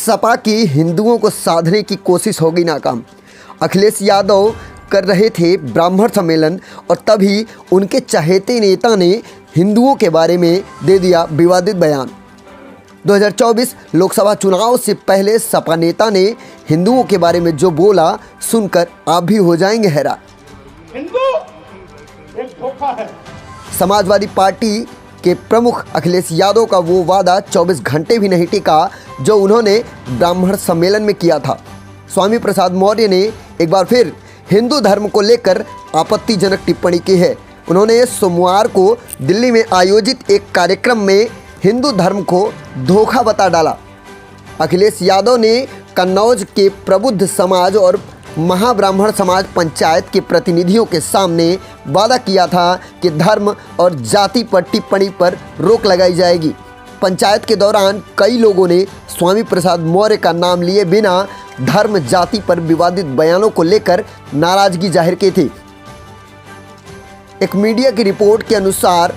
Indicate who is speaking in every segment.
Speaker 1: सपा की हिंदुओं को साधने की कोशिश होगी नाकाम। अखिलेश यादव कर रहे थे ब्राह्मण सम्मेलन और तभी उनके चहेते नेता ने हिंदुओं के बारे में दे दिया विवादित बयान। 2024 लोकसभा चुनाव से पहले सपा नेता ने हिंदुओं के बारे में जो बोला सुनकर आप भी हो जाएंगे हैरान।
Speaker 2: हिंदू एक धोखा है।
Speaker 1: समाजवादी पार्टी के प्रमुख अखिलेश यादव का वो वादा 24 घंटे भी नहीं टिका जो उन्होंने ब्राह्मण सम्मेलन में किया था। स्वामी प्रसाद मौर्य ने एक बार फिर हिंदू धर्म को लेकर आपत्तिजनक टिप्पणी की है। उन्होंने सोमवार को दिल्ली में आयोजित एक कार्यक्रम में हिंदू धर्म को धोखा बता डाला। अखिलेश यादव ने कन्नौज के प्रबुद्ध समाज और महाब्राह्मण समाज पंचायत के प्रतिनिधियों के सामने वादा किया था कि धर्म और जाति पर टिप्पणी पर रोक लगाई जाएगी। पंचायत के दौरान कई लोगों ने स्वामी प्रसाद मौर्य का नाम लिए बिना धर्म जाति पर विवादित बयानों को लेकर नाराजगी जाहिर की थी। एक मीडिया की रिपोर्ट के अनुसार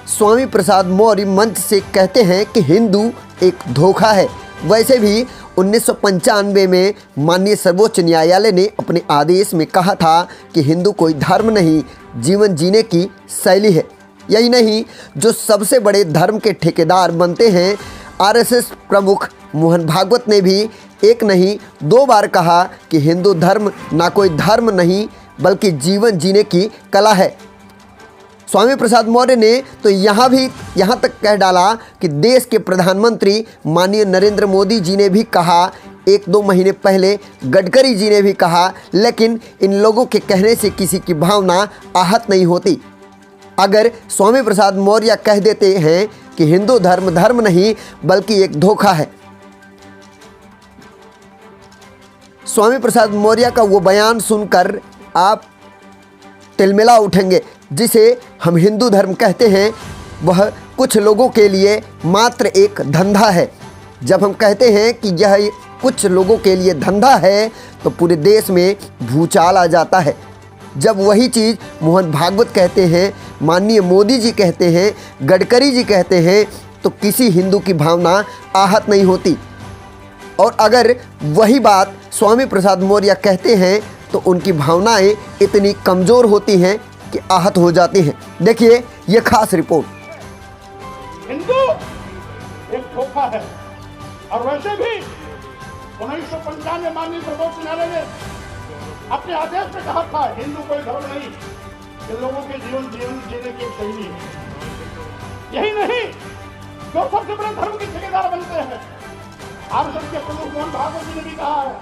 Speaker 1: स्वामी प्रसाद मौर्य मंच से कहते हैं कि हिंदू एक धोखा है। वैसे भी 1995 में माननीय सर्वोच्च न्यायालय ने अपने आदेश में कहा था कि हिंदू कोई धर्म नहीं, जीवन जीने की शैली है। यही नहीं, जो सबसे बड़े धर्म के ठेकेदार बनते हैं, आरएसएस प्रमुख मोहन भागवत ने भी एक नहीं 2 बार कहा कि हिंदू धर्म ना कोई धर्म नहीं बल्कि जीवन जीने की कला है। स्वामी प्रसाद मौर्य ने तो यहाँ तक कह डाला कि देश के प्रधानमंत्री माननीय नरेंद्र मोदी जी ने भी कहा, 1-2 महीने पहले गडकरी जी ने भी कहा, लेकिन इन लोगों के कहने से किसी की भावना आहत नहीं होती। अगर स्वामी प्रसाद मौर्य कह देते हैं कि हिंदू धर्म धर्म नहीं बल्कि एक धोखा है, स्वामी प्रसाद मौर्य का वो बयान सुनकर आप तिलमिला उठेंगे। जिसे हम हिंदू धर्म कहते हैं वह कुछ लोगों के लिए मात्र एक धंधा है। जब हम कहते हैं कि यह कुछ लोगों के लिए धंधा है तो पूरे देश में भूचाल आ जाता है। जब वही चीज़ मोहन भागवत कहते हैं, माननीय मोदी जी कहते हैं, गडकरी जी कहते हैं तो किसी हिंदू की भावना आहत नहीं होती। और अगर वही बात स्वामी प्रसाद मौर्य कहते हैं तो उनकी भावनाएं इतनी कमज़ोर होती हैं कि आहत हो जाती हैं। देखिए ये खास रिपोर्ट।
Speaker 2: हिंदू एक धोखा है। और वैसे भी 1995 में माननीय सर्वोच्च न्यायालय ने अपने आदेश में कहा था हिंदू कोई धर्म नहीं, ये लोगों के जीवन जीने की शैली है। यही नहीं, जो सबसे बड़े धर्म के ठेकेदार बनते हैं, आरएसएस के प्रमुख मोहन भागवत जी ने भी कहा है